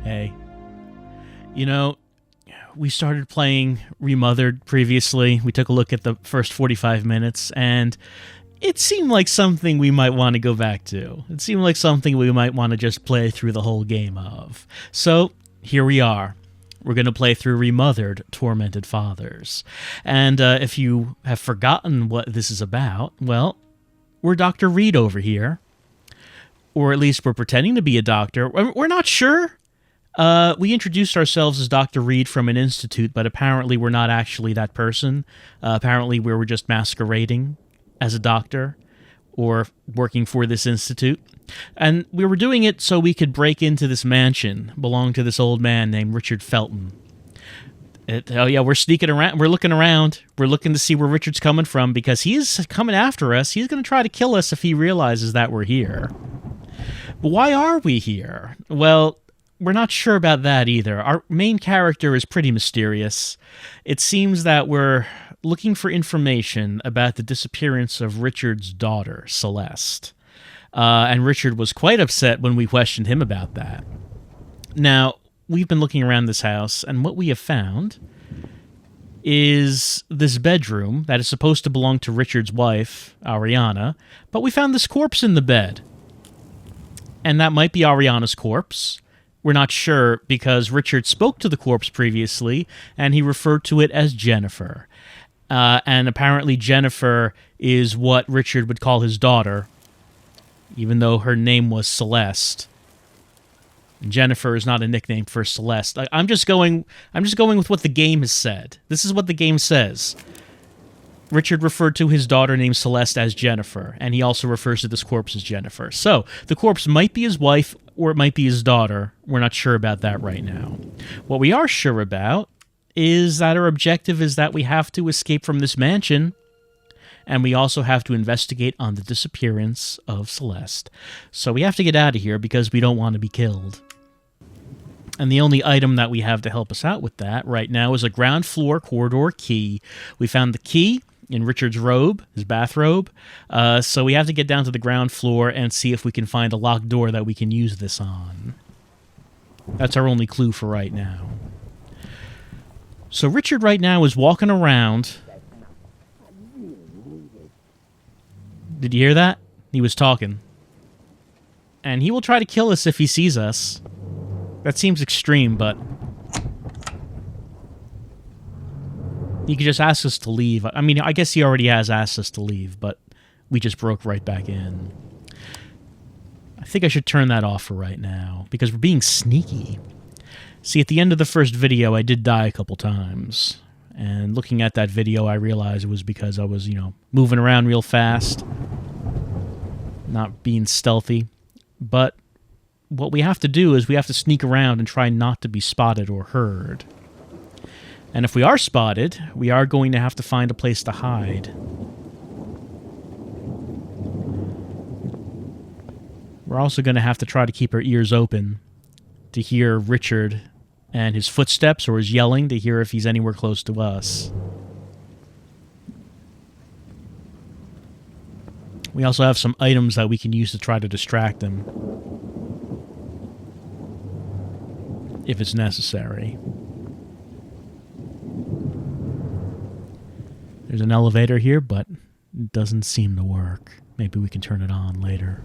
Hey. You know, we started playing Remothered previously. We took a look at the first 45 minutes, and it seemed like something we might want to go back to. It seemed like something we might want to just play through the whole game of. So, here we are. We're going to play through Remothered, Tormented Fathers. And if you have forgotten what this is about, well, we're Dr. Reed over here. Or at least we're pretending to be a doctor. We're not sure. We introduced ourselves as Dr. Reed from an institute, but apparently we're not actually that person. Apparently we were just masquerading as a doctor or working for this institute. And we were doing it so we could break into this mansion belonging to this old man named Richard Felton. Oh yeah, we're sneaking around. We're looking around. We're looking to see where Richard's coming from because he's coming after us. He's going to try to kill us if he realizes that we're here. But why are we here? Well, we're not sure about that either. Our main character is pretty mysterious. It seems that we're looking for information about the disappearance of Richard's daughter, Celeste. And Richard was quite upset when we questioned him about that. Now, we've been looking around this house, and what we have found is this bedroom that is supposed to belong to Richard's wife, Ariana, but we found this corpse in the bed. And that might be Ariana's corpse. We're not sure because Richard spoke to the corpse previously, and he referred to it as Jennifer. And apparently Jennifer is what Richard would call his daughter, even though her name was Celeste. Jennifer is not a nickname for Celeste. I'm just going with what the game has said. This is what the game says. Richard referred to his daughter named Celeste as Jennifer, and he also refers to this corpse as Jennifer. So, the corpse might be his wife, or it might be his daughter. We're not sure about that right now. What we are sure about is that our objective is that we have to escape from this mansion, and we also have to investigate on the disappearance of Celeste. So we have to get out of here because we don't want to be killed. And the only item that we have to help us out with that right now is a ground floor corridor key. We found the key in Richard's robe, his bathrobe. So we have to get down to the ground floor and see if we can find a locked door that we can use this on. That's our only clue for right now. So Richard right now is walking around. Did you hear that? He was talking. And he will try to kill us if he sees us. That seems extreme, but he could just ask us to leave. I mean, I guess he already has asked us to leave, but we just broke right back in. I think I should turn that off for right now, because we're being sneaky. See, at the end of the first video, I did die a couple times. And looking at that video, I realized it was because I was, moving around real fast. Not being stealthy. But what we have to do is we have to sneak around and try not to be spotted or heard. And if we are spotted, we are going to have to find a place to hide. We're also going to have to try to keep our ears open to hear Richard and his footsteps or his yelling, to hear if he's anywhere close to us. We also have some items that we can use to try to distract him, if it's necessary. There's an elevator here, but it doesn't seem to work. Maybe we can turn it on later.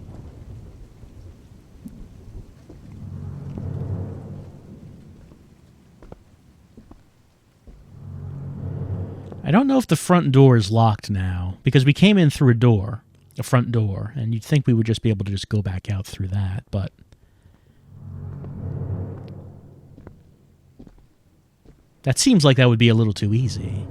I don't know if the front door is locked now, because we came in through a front door, and you'd think we would just be able to just go back out through that, but that seems like that would be a little too easy.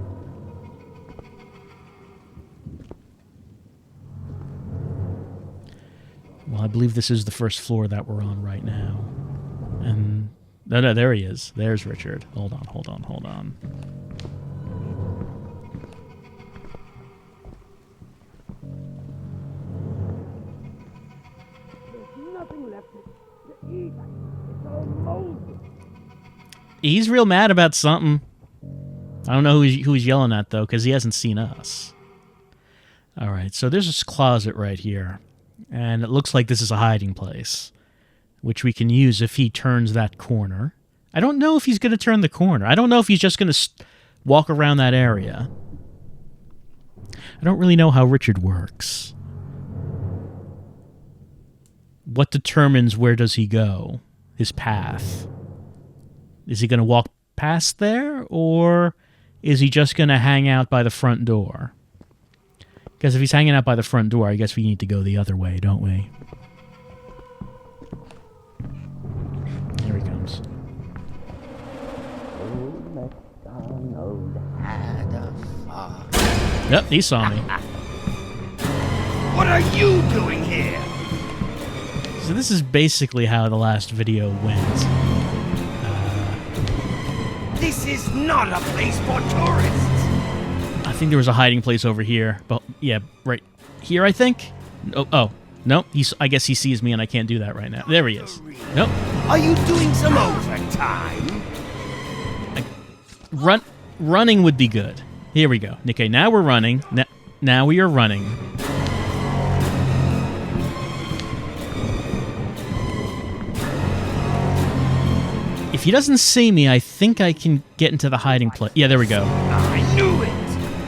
Well, I believe this is the first floor that we're on right now. And no, there he is. There's Richard. Hold on. He's real mad about something. I don't know who he's yelling at, though, because he hasn't seen us. Alright, so there's this closet right here. And it looks like this is a hiding place. which we can use if he turns that corner. I don't know if he's going to turn the corner. I don't know if he's just going to walk around that area. I don't really know how Richard works. What determines where does he go? His path. Is he going to walk past there, or is he just going to hang out by the front door? Because if he's hanging out by the front door, I guess we need to go the other way, don't we? Here he comes. Yep, he saw me. What are you doing here? So this is basically how the last video went. This is not a place for tourists. I think there was a hiding place over here. But yeah, right here, I think. Oh, no. I guess he sees me, and I can't do that right now. There he is. Nope. Are you doing some overtime? Running would be good. Here we go. Okay, now we're running. Now we are running. If he doesn't see me, I think I can get into the hiding place. Yeah, there we go. I knew it.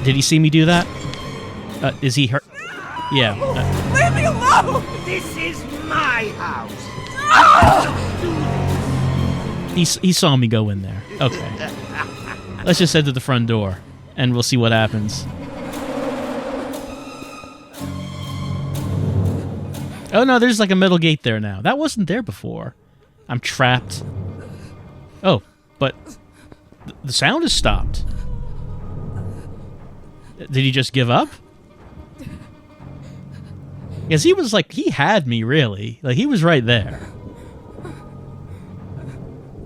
Did he see me do that? Is he hurt? Yeah. Leave me alone! This is my house. He saw me go in there. Okay. Let's just head to the front door, and we'll see what happens. Oh no, there's like a metal gate there now. That wasn't there before. I'm trapped. Oh, but the sound has stopped. Did he just give up? Because he was like, he had me, really. Like, he was right there.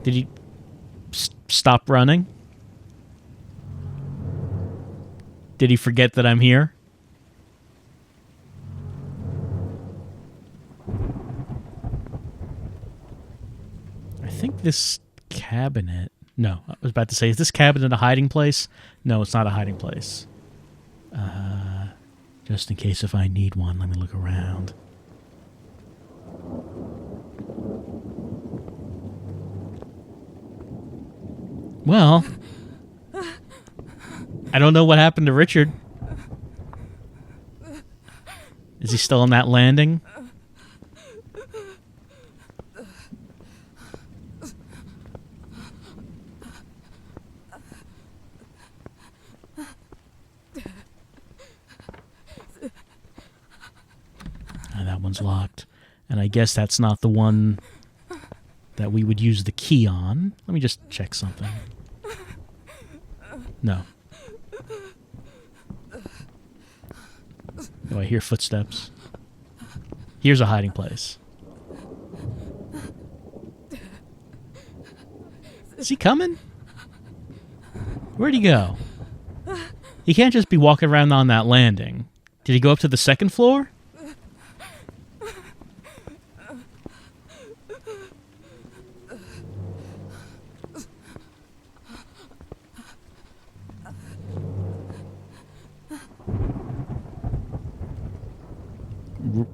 Did he stop running? Did he forget that I'm here? I think this cabinet... No, I was about to say, is this cabinet a hiding place? No, it's not a hiding place. Just in case if I need one, let me look around. Well, I don't know what happened to Richard. Is he still on that landing? That one's locked. And I guess that's not the one that we would use the key on. Let me just check something. No. Oh, I hear footsteps. Here's a hiding place. Is he coming? Where'd he go? He can't just be walking around on that landing. Did he go up to the second floor?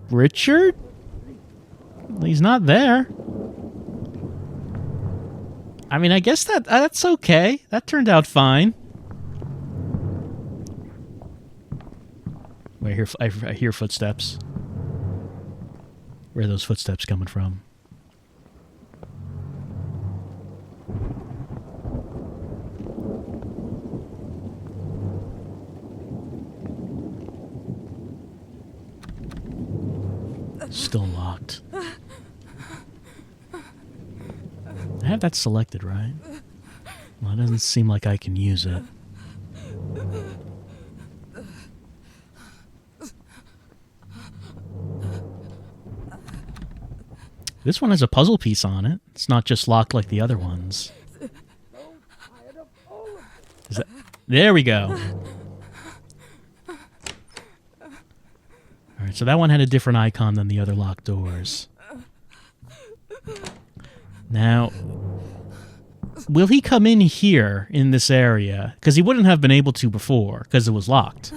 Richard? He's not there. I mean, I guess that's okay. That turned out fine. Wait, I hear footsteps. Where are those footsteps coming from? Still locked. I have that selected, right? Well, it doesn't seem like I can use it. This one has a puzzle piece on it. It's not just locked like the other ones. Is that... There we go. Alright, so that one had a different icon than the other locked doors. Now, will he come in here, in this area? Because he wouldn't have been able to before, because it was locked.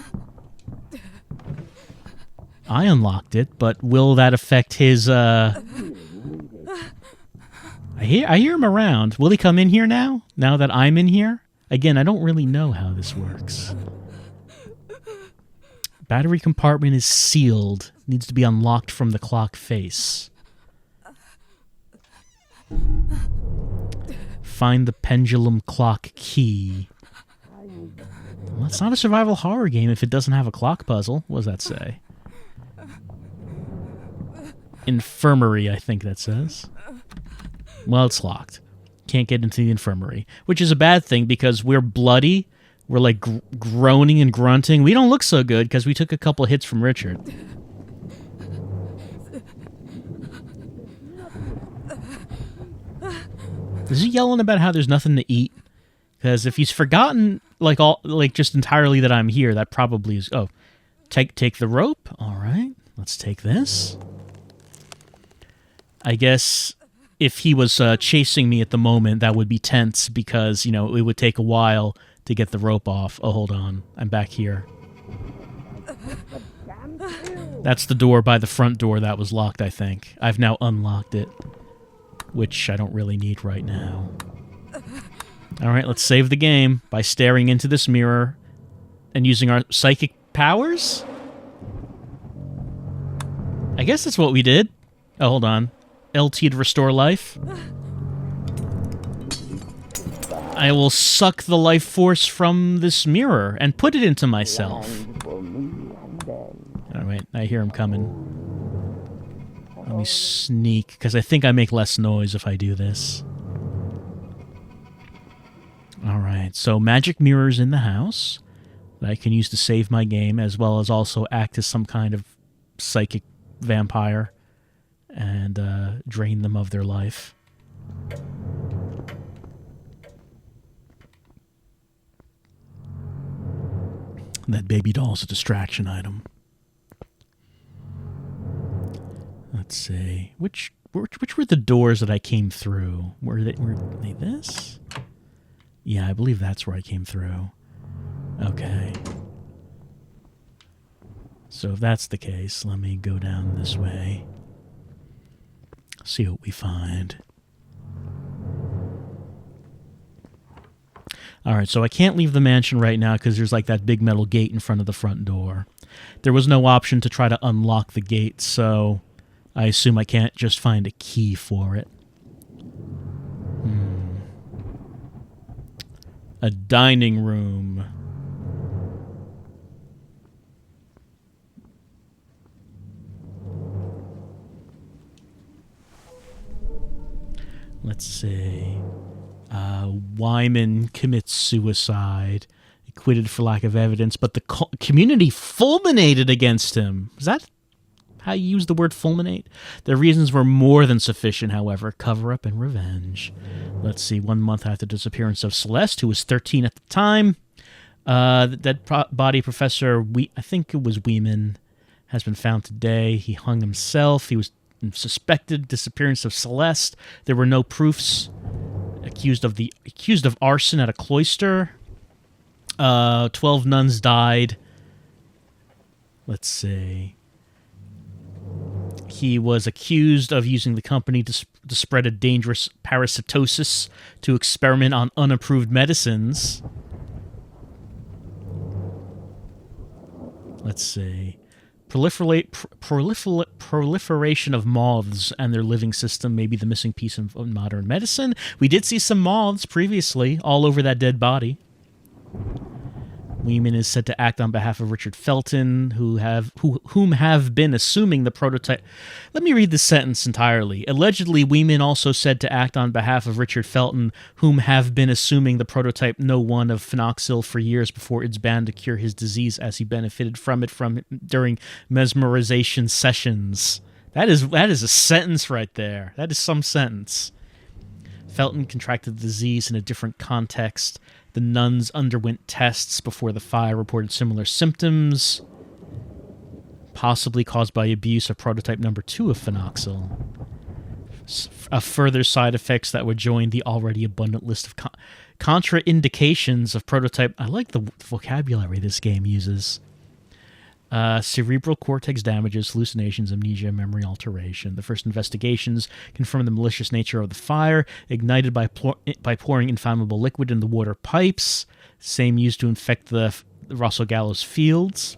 I unlocked it, but will that affect his, I hear him around. Will he come in here now? Now that I'm in here? Again, I don't really know how this works. Battery compartment is sealed. Needs to be unlocked from the clock face. Find the pendulum clock key. Well, it's not a survival horror game if it doesn't have a clock puzzle. What does that say? Infirmary, I think that says. Well, it's locked. Can't get into the infirmary. Which is a bad thing because we're bloody. We're like groaning and grunting. We don't look so good because we took a couple hits from Richard. Is he yelling about how there's nothing to eat? Because if he's forgotten, just entirely that I'm here, that probably is. Oh, take the rope. All right, let's take this. I guess if he was chasing me at the moment, that would be tense because it would take a while to get the rope off. Oh, hold on, I'm back here. That's the door by the front door that was locked. I think I've now unlocked it, which I don't really need right now. All right, let's save the game by staring into this mirror and using our psychic powers? I guess that's what we did. Oh, hold on. LT to restore life. I will suck the life force from this mirror and put it into myself. Oh, wait, I hear him coming. Let me sneak, because I think I make less noise if I do this. Alright, so magic mirrors in the house that I can use to save my game, as well as also act as some kind of psychic vampire and drain them of their life. That baby doll's a distraction item. Let's see. Which were the doors that I came through? Were they this? Yeah, I believe that's where I came through. Okay. So if that's the case, let me go down this way. See what we find. Alright, so I can't leave the mansion right now because there's like that big metal gate in front of the front door. There was no option to try to unlock the gate, so I assume I can't just find a key for it. A dining room. Let's see. Wyman commits suicide. Acquitted for lack of evidence, but the community fulminated against him. Is that how you use the word fulminate? The reasons were more than sufficient, however. Cover-up and revenge. Let's see. 1 month after the disappearance of Celeste, who was 13 at the time. The dead body Professor, I think it was Weeman, has been found today. He hung himself. He was suspected disappearance of Celeste. There were no proofs. Accused of arson at a cloister. 12 nuns died. Let's see. He was accused of using the company to spread a dangerous parasitosis to experiment on unapproved medicines. Let's see. Proliferation of moths and their living system may be the missing piece of modern medicine. We did see some moths previously all over that dead body. Weeman is said to act on behalf of Richard Felton, whom have been assuming the prototype. Let me read this sentence entirely. Allegedly, Weeman also said to act on behalf of Richard Felton, whom have been assuming the prototype No. 1 of phenoxyl for years before it's banned to cure his disease, as he benefited from it during mesmerization sessions. That is a sentence right there. That is some sentence. Felton contracted the disease in a different context. The nuns underwent tests before the fire reported similar symptoms, possibly caused by abuse of prototype number 2 of phenoxyl. Further side effects that would join the already abundant list of contraindications of prototype. I like the vocabulary this game uses. Cerebral cortex damages, hallucinations, amnesia, memory alteration. The first investigations confirm the malicious nature of the fire, ignited by pouring inflammable liquid in the water pipes, same used to infect the Russell Gallows fields.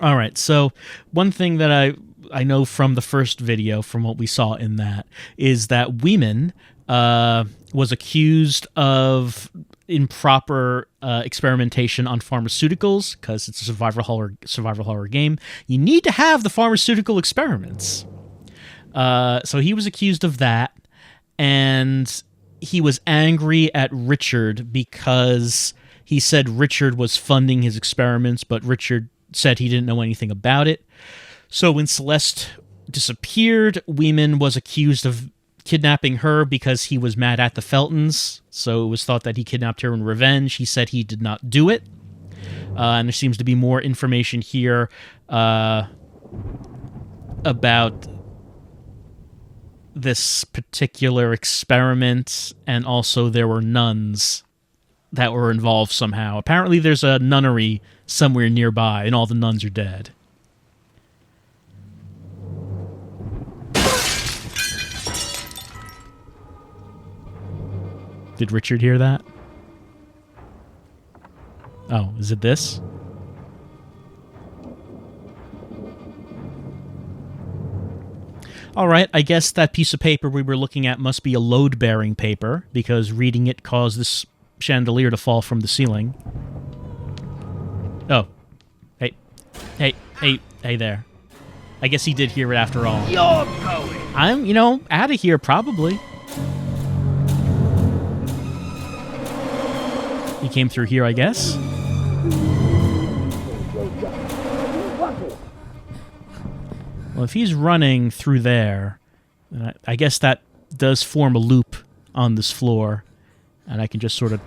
All right, so one thing that I know from the first video, from what we saw in that, is that Weeman was accused of improper experimentation on pharmaceuticals, because it's a survival horror game. You need to have the pharmaceutical experiments. So he was accused of that, and he was angry at Richard because he said Richard was funding his experiments, but Richard said he didn't know anything about it. So when Celeste disappeared, Weeman was accused of kidnapping her because he was mad at the Feltons. So it was thought that he kidnapped her in revenge. He said he did not do it. And there seems to be more information here about this particular experiment, and also there were nuns that were involved somehow. Apparently there's a nunnery somewhere nearby, and all the nuns are dead. Did Richard hear that? Oh, is it this? All right, I guess that piece of paper we were looking at must be a load-bearing paper, because reading it caused this chandelier to fall from the ceiling. Oh. Hey there. I guess he did hear it after all. You're going. I'm, out of here, probably. He came through here, I guess. Well, if he's running through there, I guess that does form a loop on this floor, and I can just sort of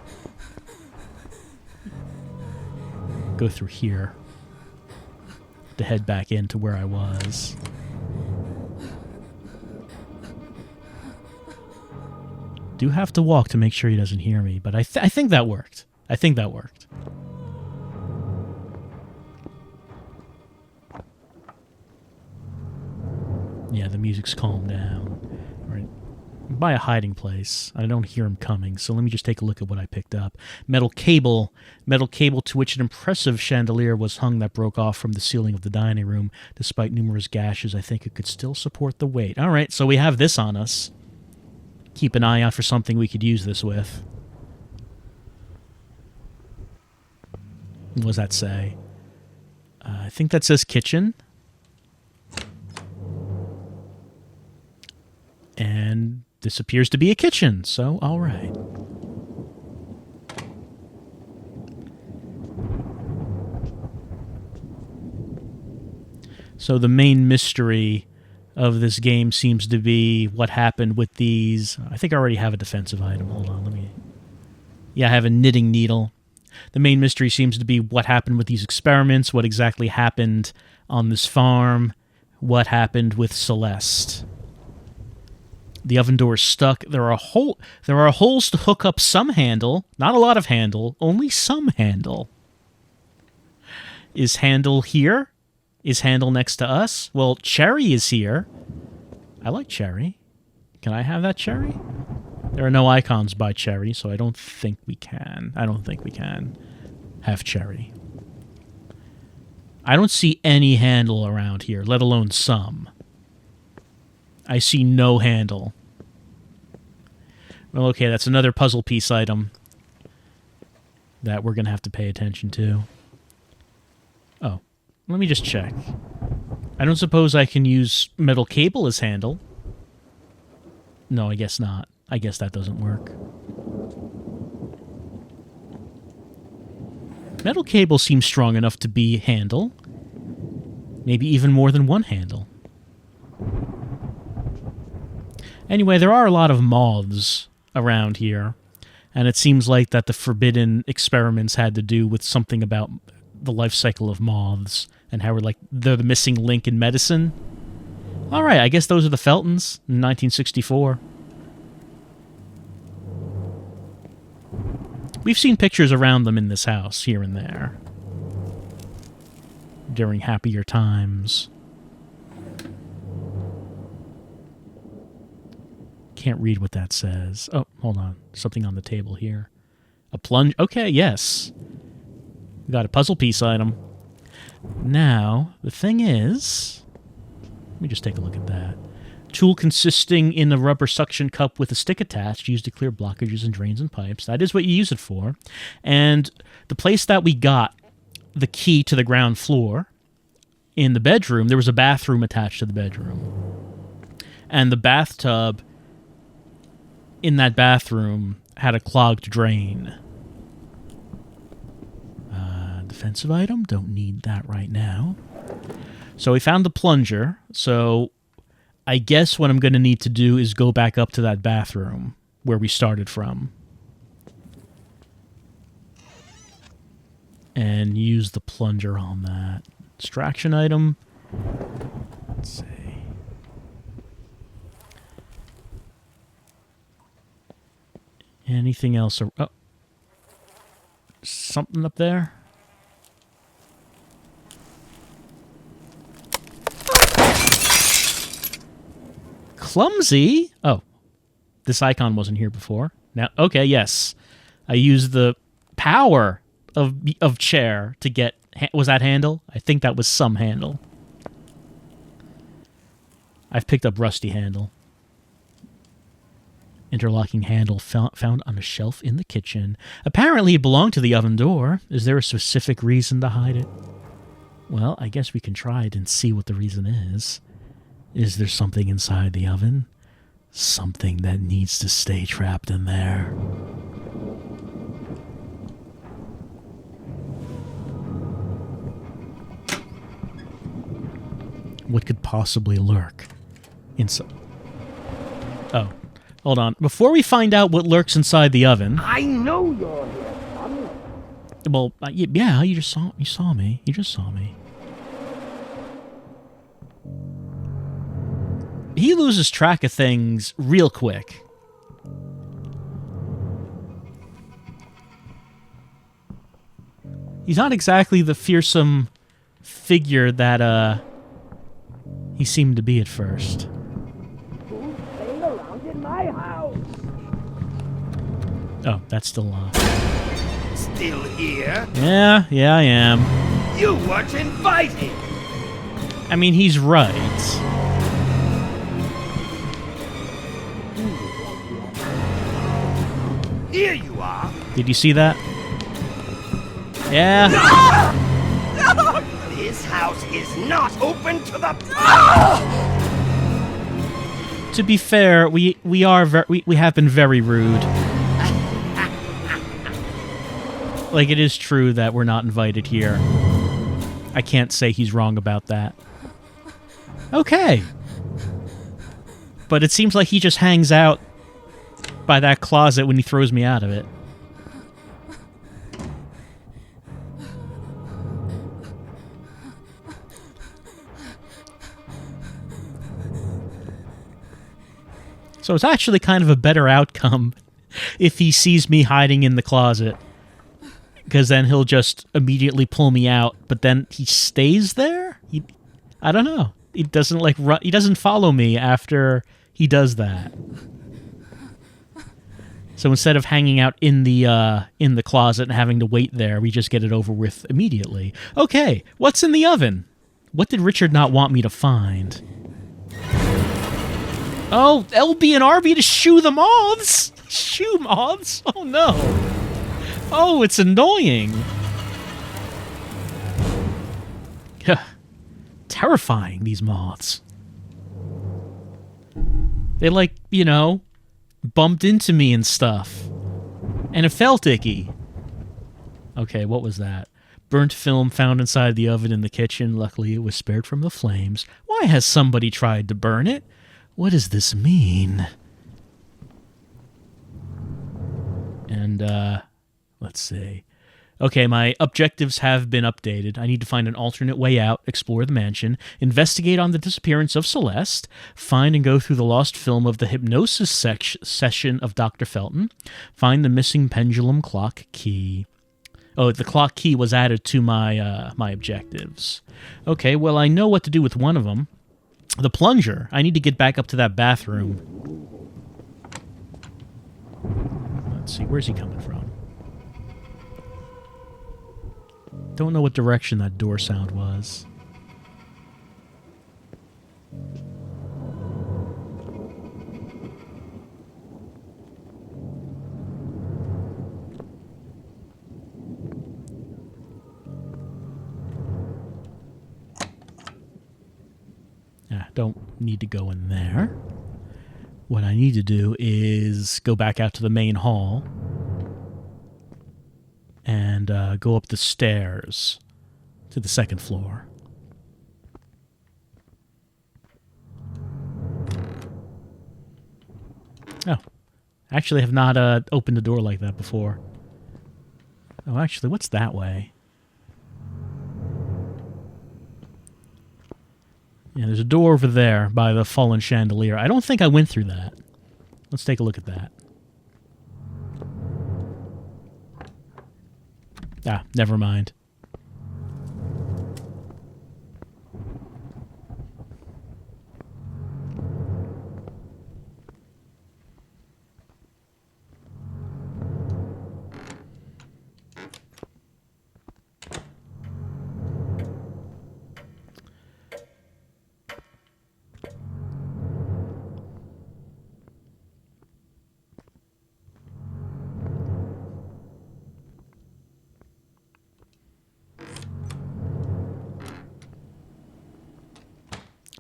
go through here to head back into where I was. Do have to walk to make sure he doesn't hear me, but I think that worked. I think that worked. Yeah, the music's calmed down. All right. By a hiding place. I don't hear him coming, so let me just take a look at what I picked up. Metal cable to which an impressive chandelier was hung that broke off from the ceiling of the dining room. Despite numerous gashes, I think it could still support the weight. All right, so we have this on us. Keep an eye out for something we could use this with. What does that say? I think that says kitchen. And this appears to be a kitchen, so all right. So the main mystery of this game seems to be what happened with these. I think I already have a defensive item. Hold on, let me... Yeah, I have a knitting needle. The main mystery seems to be what happened with these experiments, what exactly happened on this farm, what happened with Celeste. The oven door is stuck. There are holes to hook up some handle. Not a lot of handle, only some handle. Is handle here? Is handle next to us? Well, Cherry is here. I like Cherry. Can I have that Cherry? There are no icons by Cherry, so I don't think we can. I don't think we can have Cherry. I don't see any handle around here, let alone some. I see no handle. Well, okay, that's another puzzle piece item that we're going to have to pay attention to. Oh, let me just check. I don't suppose I can use metal cable as handle. No, I guess not. I guess that doesn't work. Metal cable seems strong enough to be handle. Maybe even more than one handle. Anyway, there are a lot of moths around here, and it seems like that the forbidden experiments had to do with something about the life cycle of moths and how they're the missing link in medicine. All right, I guess those are the Feltons in 1964. We've seen pictures around them in this house, here and there. during happier times. Can't read what that says. Oh, hold on. Something on the table here. A plunge. Okay, yes. We got a puzzle piece item. Now, the thing is... Let me just take a look at that. Tool consisting in a rubber suction cup with a stick attached, used to clear blockages and drains and pipes. That is what you use it for. And the place that we got the key to the ground floor, in the bedroom, there was a bathroom attached to the bedroom. And the bathtub in that bathroom had a clogged drain. Defensive item? Don't need that right now. So we found the plunger, so I guess what I'm going to need to do is go back up to that bathroom where we started from. And use the plunger on that. Distraction item. Let's see. Anything else? Oh. Something up there? Clumsy? Oh. This icon wasn't here before. Now, okay, yes. I used the power of chair to get... Was that handle? I think that was some handle. I've picked up rusty handle. Interlocking handle found on a shelf in the kitchen. Apparently it belonged to the oven door. Is there a specific reason to hide it? Well, I guess we can try it and see what the reason is. Is there something inside the oven? Something that needs to stay trapped in there. What could possibly lurk inside? Oh, hold on. Before we find out what lurks inside the oven... I know you're here, son. Well, yeah, you saw me. You just saw me. He loses track of things real quick. He's not exactly the fearsome figure that, he seemed to be at first. Who's playing around in my house? Oh, that's still off. Still here? Yeah, I am. You weren't invited. I mean, he's right. Here you are. Did you see that? Yeah. This house is not open to the... To be fair, we have been very rude. Like, it is true that we're not invited here. I can't say he's wrong about that. Okay. But it seems like he just hangs out by that closet when he throws me out of it. So it's actually kind of a better outcome if he sees me hiding in the closet. Because then he'll just immediately pull me out, but then he stays there? I don't know. He doesn't he doesn't follow me after he does that. So instead of hanging out in the closet and having to wait there, we just get it over with immediately. Okay, what's in the oven? What did Richard not want me to find? Oh, LB and RB to shoo the moths! Shoo moths? Oh no. Oh, it's annoying. Terrifying, these moths. They bumped into me and stuff. And it felt icky. Okay, what was that? Burnt film found inside the oven in the kitchen. Luckily, it was spared from the flames. Why has somebody tried to burn it? What does this mean? And, let's see. Okay, my objectives have been updated. I need to find an alternate way out, explore the mansion, investigate on the disappearance of Celeste, find and go through the lost film of the hypnosis session of Dr. Felton, find the missing pendulum clock key. Oh, the clock key was added to my my objectives. Okay, well, I know what to do with one of them. The plunger. I need to get back up to that bathroom. Let's see, where's he coming from? Don't know what direction that door sound was. Don't need to go in there. What I need to do is go back out to the main hall and go up the stairs to the second floor. Oh, actually I have not opened the door like that before. Oh, actually, what's that way? Yeah, there's a door over there by the fallen chandelier. I don't think I went through that. Let's take a look at that. Ah, never mind.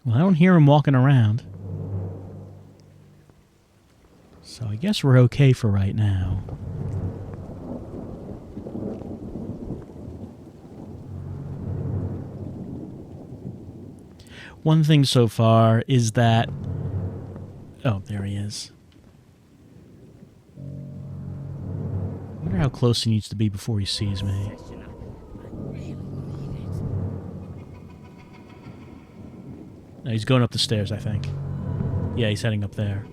Well, I don't hear him walking around. So I guess we're okay for right now. One thing so far is that... Oh, there he is. I wonder how close he needs to be before he sees me. No, he's going up the stairs, I think. Yeah, he's heading up there.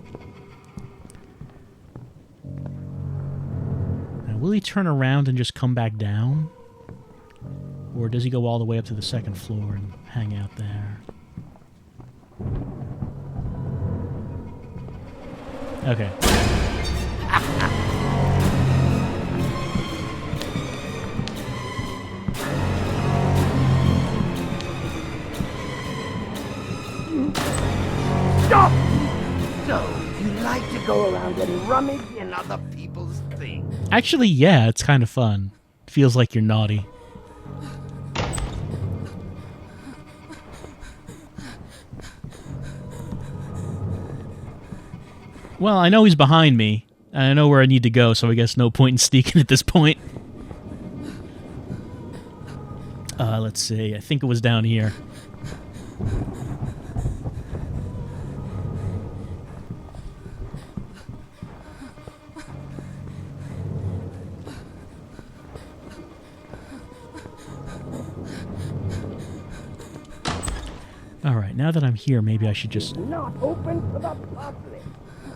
Now, will he turn around and just come back down? Or does he go all the way up to the second floor and hang out there? Okay. Stop! So, you like to go around and rummage in other people's things? Actually, yeah, it's kind of fun. Feels like you're naughty. Well, I know he's behind me, and I know where I need to go, so I guess no point in sneaking at this point. Let's see. I think it was down here. Alright, now that I'm here, maybe I should just... Not open for the public.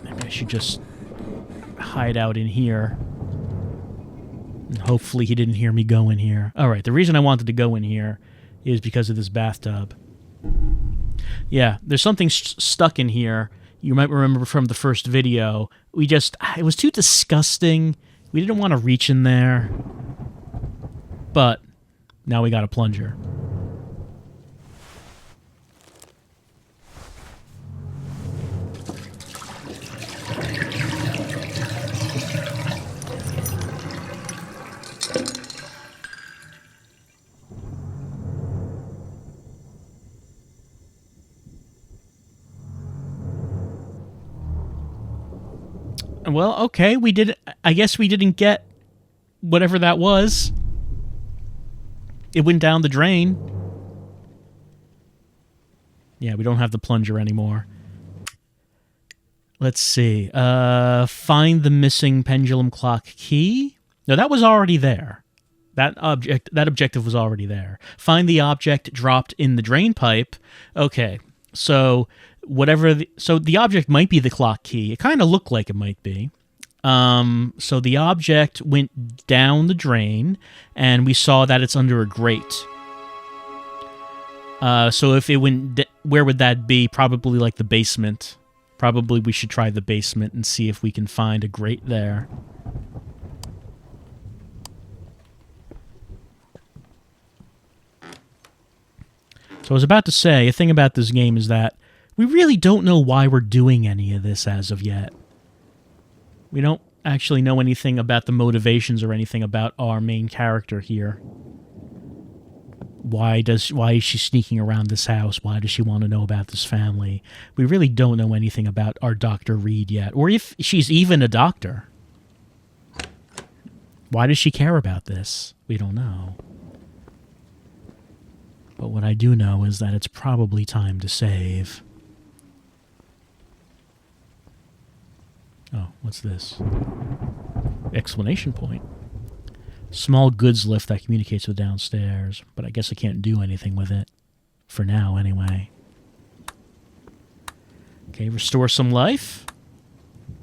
Maybe I should just hide out in here. And hopefully he didn't hear me go in here. Alright, the reason I wanted to go in here is because of this bathtub. Yeah, there's something stuck in here. You might remember from the first video. It was too disgusting. We didn't want to reach in there. But now we got a plunger. Well, okay, we did. I guess we didn't get whatever that was. It went down the drain. Yeah, we don't have the plunger anymore. Let's see. Find the missing pendulum clock key. No, that was already there. That objective was already there. Find the object dropped in the drain pipe. Okay, so whatever. So the object might be the clock key. It kind of looked like it might be. So the object went down the drain, and we saw that it's under a grate. So if it went, where would that be? Probably like the basement. Probably we should try the basement and see if we can find a grate there. So I was about to say, a thing about this game is that we really don't know why we're doing any of this as of yet. We don't actually know anything about the motivations or anything about our main character here. Why is she sneaking around this house? Why does she want to know about this family? We really don't know anything about our Dr. Reed yet, or if she's even a doctor. Why does she care about this? We don't know. But what I do know is that it's probably time to save. Oh, what's this? Exclamation point. Small goods lift that communicates with downstairs, but I guess I can't do anything with it. For now, anyway. Okay, restore some life.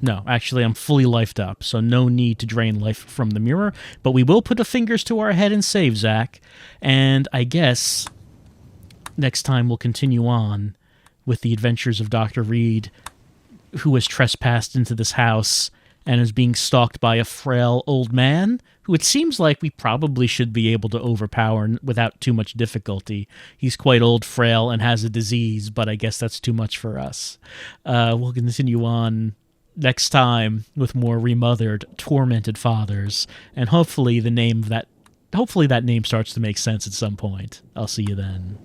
No, actually, I'm fully lifed up, so no need to drain life from the mirror, but we will put the fingers to our head and save, Zach. And I guess next time we'll continue on with the adventures of Dr. Reed, who has trespassed into this house and is being stalked by a frail old man who it seems like we probably should be able to overpower without too much difficulty. He's quite old, frail, and has a disease, but I guess that's too much for us. We'll continue on next time with more Remothered, Tormented Fathers, and hopefully that name starts to make sense at some point. I'll see you then.